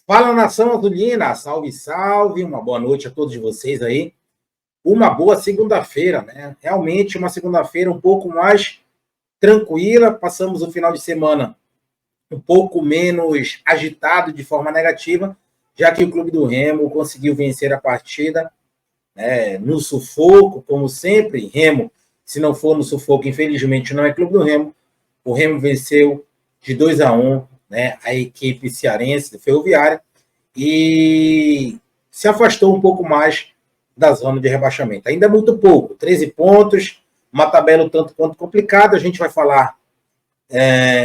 Fala, nação azulina, salve, salve, uma boa noite a todos vocês aí. Uma boa segunda-feira, né? Realmente uma segunda-feira um pouco mais tranquila. Passamos o final de semana um pouco menos agitado de forma negativa, já que o Clube do Remo conseguiu vencer a partida, né, no sufoco, como sempre. Remo, se não for no sufoco, infelizmente não é Clube do Remo. O Remo venceu de 2-1, né, a equipe cearense do Ferroviária e se afastou um pouco mais da zona de rebaixamento. Ainda é muito pouco, 13 pontos, uma tabela um tanto quanto complicada. A gente vai falar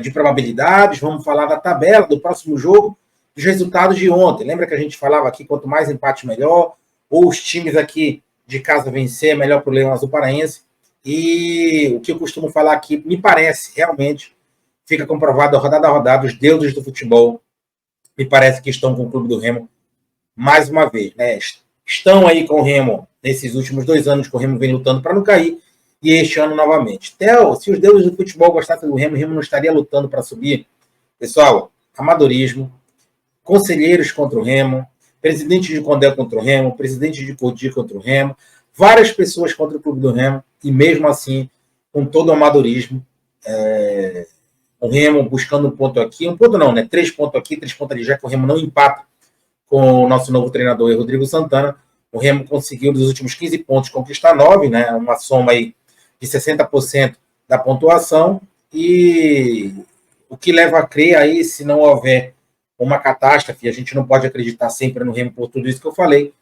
de probabilidades, vamos falar da tabela do próximo jogo, dos resultados de ontem. Lembra que a gente falava aqui, quanto mais empate melhor, ou os times aqui de casa vencer, melhor para o Leão Azul Paraense. E o que eu costumo falar aqui, me parece, realmente, fica comprovado rodada a rodada, os deuses do futebol, me parece que estão com o Clube do Remo mais uma vez, né? Estão aí com o Remo nesses últimos 2 anos, que o Remo vem lutando para não cair, e este ano novamente. Theo, se os deuses do futebol gostassem do Remo, o Remo não estaria lutando para subir. Pessoal, amadorismo, conselheiros contra o Remo, presidente de Condé contra o Remo, presidente de Codi contra o Remo, várias pessoas contra o Clube do Remo, e mesmo assim, com todo o amadorismo, o Remo buscando um ponto aqui, um ponto não, né? 3 pontos aqui, 3 pontos ali, já que o Remo não empata com o nosso novo treinador, Rodrigo Santana. O Remo conseguiu, dos últimos 15 pontos, conquistar 9, né? Uma soma aí de 60% da pontuação, e o que leva a crer aí, se não houver uma catástrofe, a gente não pode acreditar sempre no Remo por tudo isso que eu falei,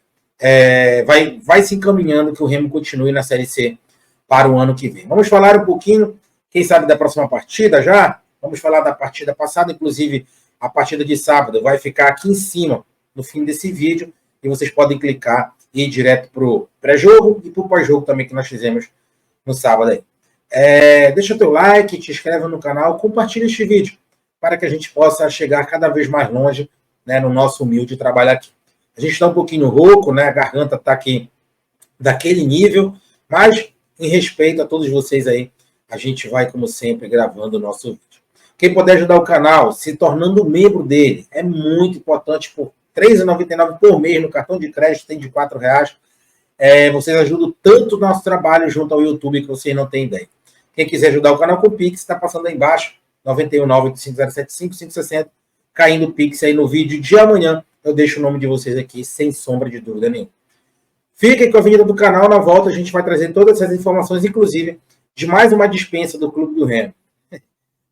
vai se encaminhando que o Remo continue na Série C para o ano que vem. Vamos falar um pouquinho, quem sabe, da próxima partida já? Vamos falar da partida passada, inclusive a partida de sábado vai ficar aqui em cima, no fim desse vídeo, e vocês podem clicar e ir direto para o pré-jogo e para o pós-jogo também, que nós fizemos no sábado aí. Deixa o teu like, te inscreve no canal, compartilha este vídeo, para que a gente possa chegar cada vez mais longe, né, no nosso humilde trabalho aqui. A gente está um pouquinho rouco, né, a garganta está aqui daquele nível, mas em respeito a todos vocês aí, a gente vai, como sempre, gravando o nosso vídeo. Quem puder ajudar o canal, se tornando membro dele, é muito importante. Por R$ 3,99 por mês no cartão de crédito, tem de R$4. Vocês ajudam tanto o nosso trabalho junto ao YouTube que vocês não têm ideia. Quem quiser ajudar o canal com o Pix, está passando aí embaixo, 919-8507-5560, caindo o Pix aí no vídeo de amanhã. Eu deixo o nome de vocês aqui, sem sombra de dúvida nenhuma. Fiquem com a vinheta do canal. Na volta a gente vai trazer todas essas informações, inclusive de mais uma dispensa do Clube do Remo.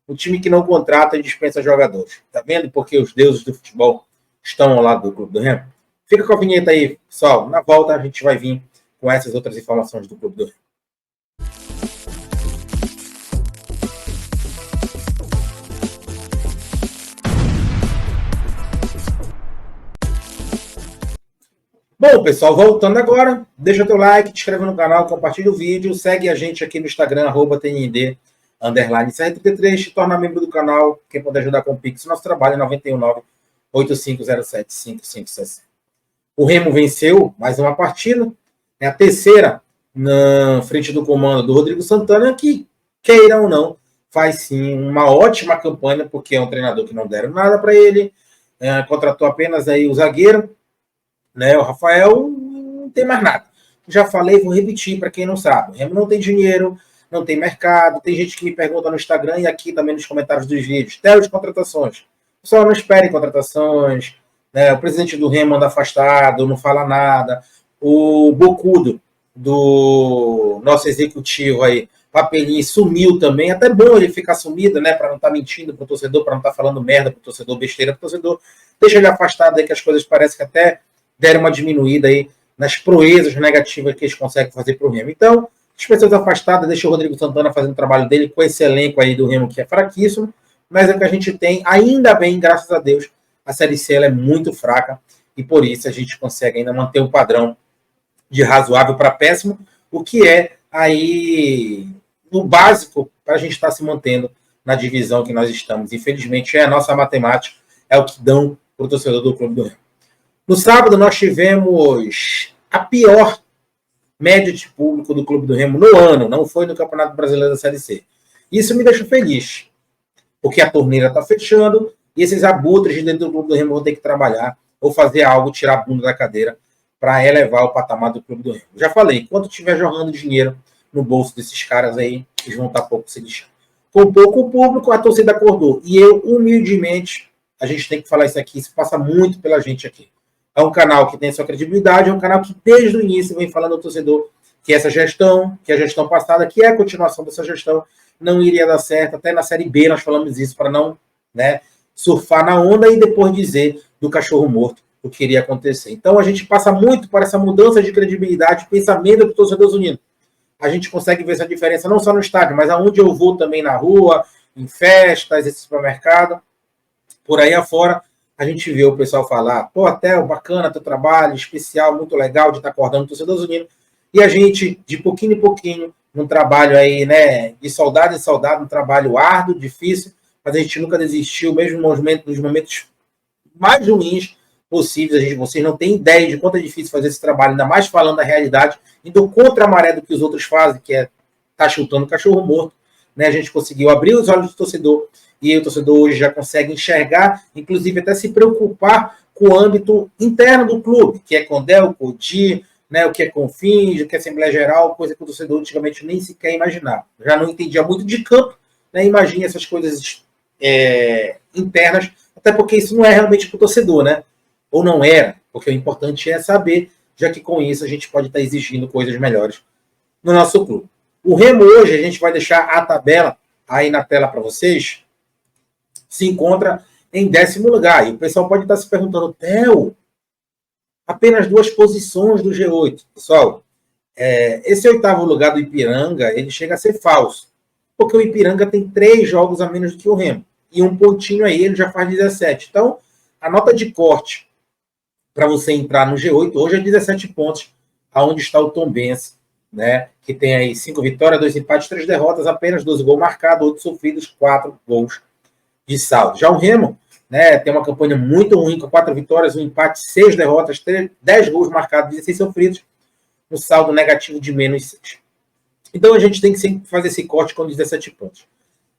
O time que não contrata e dispensa jogadores. Tá vendo porque os deuses do futebol estão ao lado do Clube do Remo? Fica com a vinheta aí, pessoal. Na volta a gente vai vir com essas outras informações do Clube do Remo. Bom, pessoal, voltando agora, deixa teu like, te inscreve no canal, compartilha o vídeo, segue a gente aqui no Instagram, @TND_CR33, te torna membro do canal. Quem puder ajudar com o Pix, nosso trabalho é 919-8507-5560. O Remo venceu mais uma partida, é a terceira na frente do comando do Rodrigo Santana, que, queira ou não, faz sim uma ótima campanha, porque é um treinador que não deram nada para ele, contratou apenas aí o zagueiro, né, o Rafael, não tem mais nada. Já falei, vou repetir para quem não sabe. O Remo não tem dinheiro, não tem mercado. Tem gente que me pergunta no Instagram e aqui também nos comentários dos vídeos. Theo, de contratações. Pessoal, não esperem contratações. Né? O presidente do Remo anda afastado, não fala nada. O Bocudo, do nosso executivo aí, Papelinho, sumiu também. Até bom ele ficar sumido, né? Para não estar mentindo para o torcedor, para não estar falando merda para o torcedor, besteira para o torcedor. Deixa ele afastado aí, que as coisas parecem que até deram uma diminuída aí nas proezas negativas que eles conseguem fazer para o Remo. Então, as pessoas afastadas, deixa o Rodrigo Santana fazendo o trabalho dele com esse elenco aí do Remo, que é fraquíssimo, mas é que a gente tem, ainda bem, graças a Deus, a Série C ela é muito fraca, e por isso a gente consegue ainda manter o padrão de razoável para péssimo, o que é aí o básico para a gente estar se mantendo na divisão que nós estamos. Infelizmente, a nossa matemática, é o que dão para o torcedor do Clube do Remo. No sábado, nós tivemos a pior média de público do Clube do Remo no ano, não foi no Campeonato Brasileiro da Série C. Isso me deixa feliz, porque a torneira está fechando, e esses abutres dentro do Clube do Remo vão ter que trabalhar ou fazer algo, tirar a bunda da cadeira para elevar o patamar do Clube do Remo. Já falei, enquanto estiver jogando dinheiro no bolso desses caras aí, eles vão estar pouco se lixando. Com pouco público, a torcida acordou. E eu, humildemente, a gente tem que falar isso aqui, isso passa muito pela gente aqui. É um canal que tem sua credibilidade, é um canal que desde o início vem falando ao torcedor que essa gestão, que a gestão passada, que é a continuação dessa gestão, não iria dar certo. Até na Série B nós falamos isso para não, né, surfar na onda e depois dizer do cachorro morto o que iria acontecer. Então a gente passa muito por essa mudança de credibilidade, pensamento do torcedor unido. A gente consegue ver essa diferença não só no estádio, mas aonde eu vou também na rua, em festas, esse supermercado, por aí afora, a gente vê o pessoal falar, pô, Theo, bacana teu trabalho, especial, muito legal de estar acordando o torcedor unido. E a gente, de pouquinho em pouquinho, num trabalho aí, né, de soldado em soldado, um trabalho árduo, difícil, mas a gente nunca desistiu, mesmo nos momentos mais ruins possíveis. Vocês não têm ideia de quanto é difícil fazer esse trabalho, ainda mais falando da realidade, indo contra a maré do que os outros fazem, que é tá chutando cachorro morto. Né? A gente conseguiu abrir os olhos do torcedor, e o torcedor hoje já consegue enxergar, inclusive até se preocupar com o âmbito interno do clube, que é Condel, Codi, né, o que é Confins, o que é Assembleia Geral, coisa que o torcedor antigamente nem sequer imaginava. Já não entendia muito de campo, né? Imagina essas coisas internas, até porque isso não é realmente para o torcedor, né? Ou não era, porque o importante é saber, já que com isso a gente pode estar exigindo coisas melhores no nosso clube. O Remo hoje, a gente vai deixar a tabela aí na tela para vocês, se encontra em 10º lugar. E o pessoal pode estar se perguntando, Theo, apenas 2 posições do G8. Pessoal, esse 8º lugar do Ipiranga, ele chega a ser falso, porque o Ipiranga tem 3 jogos a menos do que o Remo. E um pontinho aí, ele já faz 17. Então, a nota de corte para você entrar no G8 hoje é 17 pontos, aonde está o Tombense, né? Que tem aí 5 vitórias, 2 empates, 3 derrotas, apenas 12 gols marcados, 8 sofridos, 4 gols de saldo. Já o Remo, né, tem uma campanha muito ruim, com 4 vitórias, 1 empate, 6 derrotas, 10 gols marcados, 16 sofridos, um saldo negativo de menos 6. Então a gente tem que sempre fazer esse corte com 17 pontos.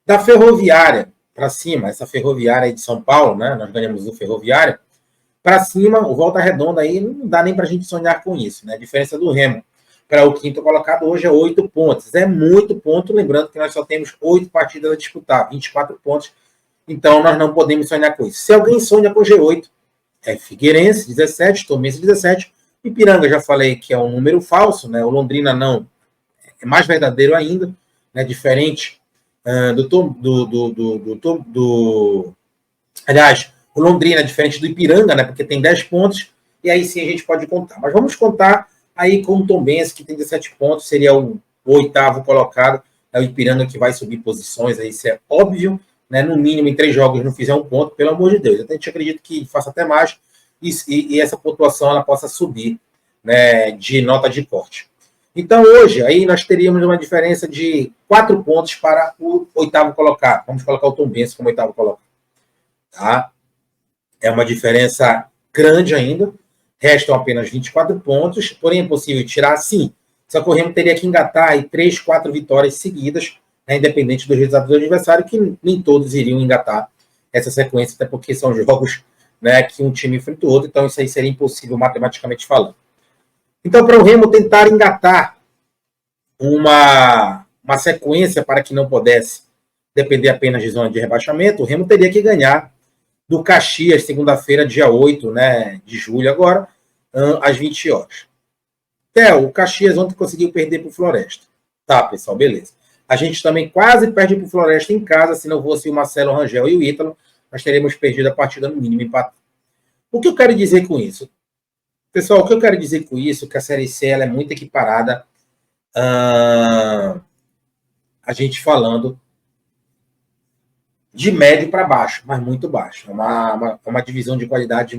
Da Ferroviária para cima, essa Ferroviária aí de São Paulo, né, nós ganhamos do Ferroviária, para cima, o Volta Redonda aí não dá nem para a gente sonhar com isso, né? A diferença do Remo para o 5º colocado hoje é 8 pontos. É muito ponto, lembrando que nós só temos 8 partidas a disputar, 24 pontos. Então nós não podemos sonhar com isso. Se alguém sonha com o G8, é Figueirense, 17, Tombense, 17. Ipiranga, já falei que é um número falso, né? O Londrina não, é mais verdadeiro ainda, né? Diferente aliás, o Londrina é diferente do Ipiranga, né? Porque tem 10 pontos, e aí sim a gente pode contar. Mas vamos contar aí com o Tombense, que tem 17 pontos, seria o 8º colocado. É o Ipiranga que vai subir posições, aí isso é óbvio, né? No mínimo, em 3 jogos não fizer 1 ponto, pelo amor de Deus. A gente acredita que faça até mais, e essa pontuação ela possa subir, né, de nota de corte. Então, hoje, aí nós teríamos uma diferença de 4 pontos para o 8º colocado. Vamos colocar o Tombense como 8º colocado. Tá? É uma diferença grande ainda. Restam apenas 24 pontos, porém é possível tirar sim. Só que o Remo teria que engatar aí 3, 4 vitórias seguidas, né, independente dos resultados do adversário, que nem todos iriam engatar essa sequência, até porque são jogos, né, que um time enfrenta o outro, então isso aí seria impossível matematicamente falando. Então, para o Remo tentar engatar uma sequência para que não pudesse depender apenas de zona de rebaixamento, o Remo teria que ganhar do Caxias, segunda-feira, dia 8, né, de julho, agora, às 20 horas. Theo, o Caxias ontem conseguiu perder para o Floresta. Tá, pessoal, beleza. A gente também quase perde para o Floresta em casa, se não fosse o Marcelo Rangel e o Ítalo, nós teríamos perdido a partida no mínimo empate. O que eu quero dizer com isso? Pessoal, o que eu quero dizer com isso é que a Série C ela é muito equiparada, a gente falando de médio para baixo, mas muito baixo. É uma divisão de qualidade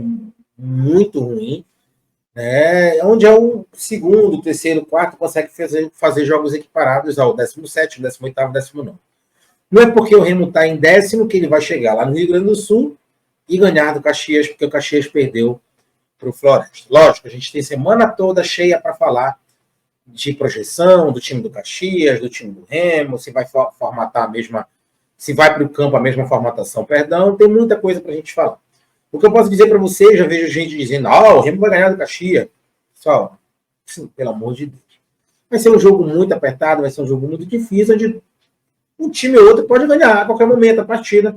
muito ruim, né? Onde é o segundo, terceiro, quarto consegue fazer jogos equiparados ao 17º, 18º, 19º. Não é porque o Remo está em 10º que ele vai chegar lá no Rio Grande do Sul e ganhar do Caxias, porque o Caxias perdeu para o Floresta. Lógico, a gente tem semana toda cheia para falar de projeção do time do Caxias, do time do Remo, se vai formatar a mesma se vai para o campo a mesma formatação, perdão, tem muita coisa para a gente falar. O que eu posso dizer para vocês, já vejo gente dizendo, o Remo vai ganhar do Caxias. Pessoal, pelo amor de Deus. Vai ser um jogo muito apertado, vai ser um jogo muito difícil, onde um time ou outro pode ganhar a qualquer momento a partida,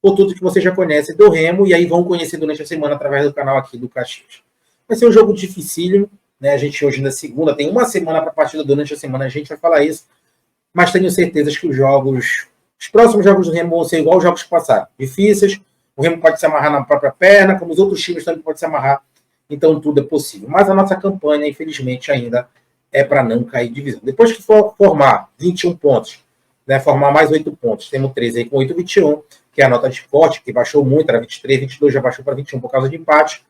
por tudo que você já conhece do Remo, e aí vão conhecer durante a semana através do canal aqui do Caxias. Vai ser um jogo dificílimo, né? A gente hoje na segunda tem uma semana para a partida, durante a semana a gente vai falar isso, mas tenho certeza que os próximos jogos do Remo vão ser igual os jogos que passaram, difíceis. O Remo pode se amarrar na própria perna, como os outros times também podem se amarrar, então tudo é possível. Mas a nossa campanha, infelizmente, ainda é para não cair de divisão. Depois que for formar 21 pontos, né, formar mais 8 pontos, temos 13 aí com 8,21, que é a nota de corte, que baixou muito, era 23, 22, já baixou para 21 por causa de empate.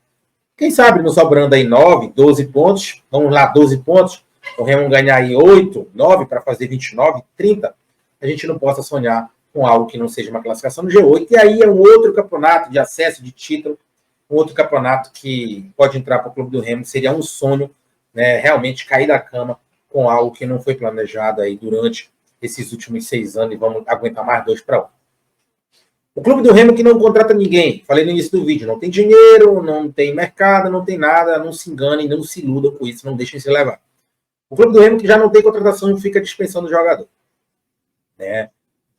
Quem sabe, não sobrando aí 9, 12 pontos, vamos lá, 12 pontos, o Remo ganhar aí 8, 9 para fazer 29, 30, a gente não possa sonhar com algo que não seja uma classificação no G8, e aí é um outro campeonato de acesso, de título, um outro campeonato que pode entrar para o Clube do Remo, seria um sonho, né, realmente cair da cama com algo que não foi planejado aí durante esses últimos 6 anos, e vamos aguentar mais 2 para 1. O Clube do Remo que não contrata ninguém, falei no início do vídeo, não tem dinheiro, não tem mercado, não tem nada, não se enganem, não se iludam com isso, não deixem se levar. O Clube do Remo que já não tem contratação e fica dispensando o jogador. Né?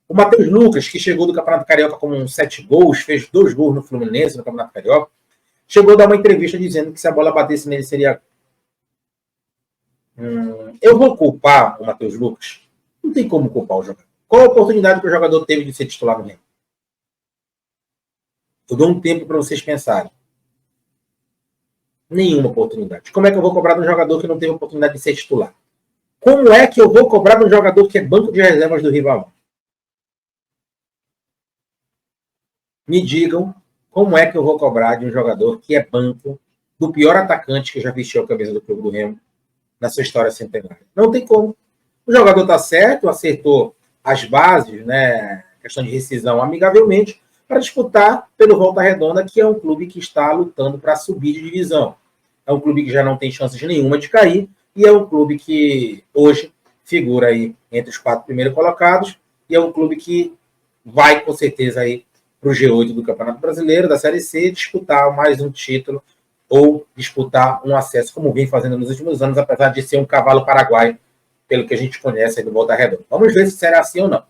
O Matheus Lucas, que chegou do Campeonato Carioca com 7 gols, fez 2 gols no Fluminense, no Campeonato Carioca, chegou a dar uma entrevista dizendo que se a bola batesse nele seria... eu vou culpar o Matheus Lucas? Não tem como culpar o jogador. Qual a oportunidade que o jogador teve de ser titular no Remo? Eu dou um tempo para vocês pensarem. Nenhuma oportunidade. Como é que eu vou cobrar de um jogador que não teve oportunidade de ser titular? Como é que eu vou cobrar de um jogador que é banco de reservas do rival? Me digam como é que eu vou cobrar de um jogador que é banco do pior atacante que já vestiu a camisa do Clube do Remo na sua história centenária. Não tem como. O jogador está certo, acertou as bases, né, questão de rescisão amigavelmente, para disputar pelo Volta Redonda, que é um clube que está lutando para subir de divisão. É um clube que já não tem chances nenhuma de cair, e é um clube que hoje figura aí entre os 4 primeiros colocados, e é um clube que vai com certeza aí para o G8 do Campeonato Brasileiro, da Série C, disputar mais um título ou disputar um acesso, como vem fazendo nos últimos anos, apesar de ser um cavalo paraguaio, pelo que a gente conhece aí do Volta Redonda. Vamos ver se será assim ou não.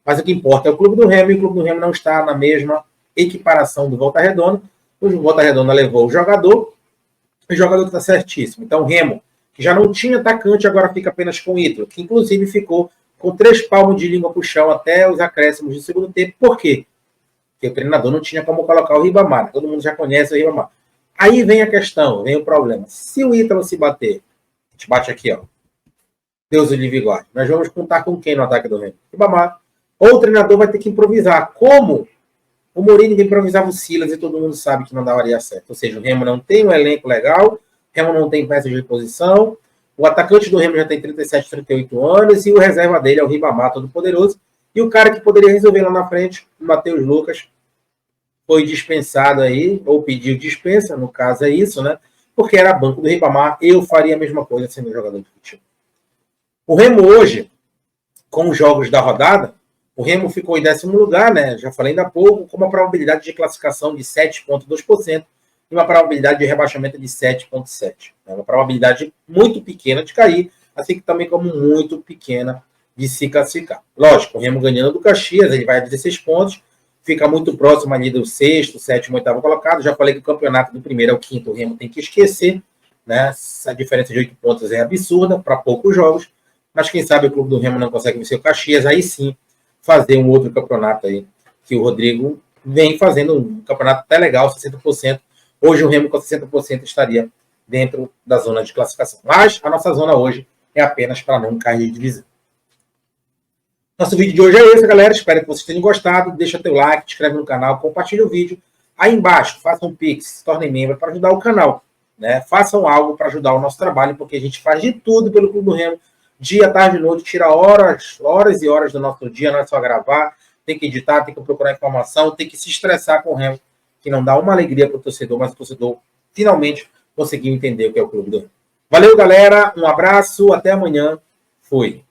Mas o que importa é o Clube do Remo, e o Clube do Remo não está na mesma equiparação do Volta Redonda. O Volta Redonda levou o jogador está certíssimo. Então o Remo, que já não tinha atacante, agora fica apenas com o Ítalo, que inclusive ficou com 3 palmos de língua para o chão até os acréscimos do segundo tempo. Por quê? Porque o treinador não tinha como colocar o Ribamar. Todo mundo já conhece o Ribamar. Aí vem a questão, vem o problema. Se o Ítalo se bater, a gente bate aqui, ó. Deus o livre guarde. Nós vamos contar com quem no ataque do Remo? Ribamar. Ou o treinador vai ter que improvisar. Como o Mourinho improvisava o Silas e todo mundo sabe que não daria certo. Ou seja, o Remo não tem um elenco legal, o Remo não tem peças de reposição, o atacante do Remo já tem 37, 38 anos, e o reserva dele é o Ribamar, todo poderoso, e o cara que poderia resolver lá na frente, o Matheus Lucas, foi dispensado aí, ou pediu dispensa, no caso é isso, né? Porque era banco do Ribamar, eu faria a mesma coisa sendo jogador de futebol. O Remo hoje, com os jogos da rodada, o Remo ficou em 10º lugar, né? Já falei ainda há pouco, com uma probabilidade de classificação de 7,2% e uma probabilidade de rebaixamento de 7,7%. É uma probabilidade muito pequena de cair, assim que também como muito pequena de se classificar. Lógico, o Remo ganhando do Caxias, ele vai a 16 pontos, fica muito próximo ali do 6º, 7º, 8º colocado. Já falei que o campeonato do 1º ao 5º o Remo tem que esquecer, né? Essa diferença de 8 pontos é absurda para poucos jogos, mas quem sabe o Clube do Remo não consegue vencer o Caxias, aí sim fazer um outro campeonato aí, que o Rodrigo vem fazendo um campeonato até legal, 60%. Hoje o Remo com 60% estaria dentro da zona de classificação. Mas a nossa zona hoje é apenas para não cair de divisão. Nosso vídeo de hoje é esse, galera. Espero que vocês tenham gostado. Deixa teu like, te inscreve no canal, compartilha o vídeo. Aí embaixo, façam um Pix, se tornem membro para ajudar o canal. Né? Façam algo para ajudar o nosso trabalho, porque a gente faz de tudo pelo Clube do Remo. Dia, tarde, noite, tira horas e horas do nosso dia, não é só gravar, tem que editar, tem que procurar informação, tem que se estressar com o Remo, que não dá uma alegria para o torcedor, mas o torcedor finalmente conseguiu entender o que é o Clube do Remo. Valeu, galera, um abraço, até amanhã, fui.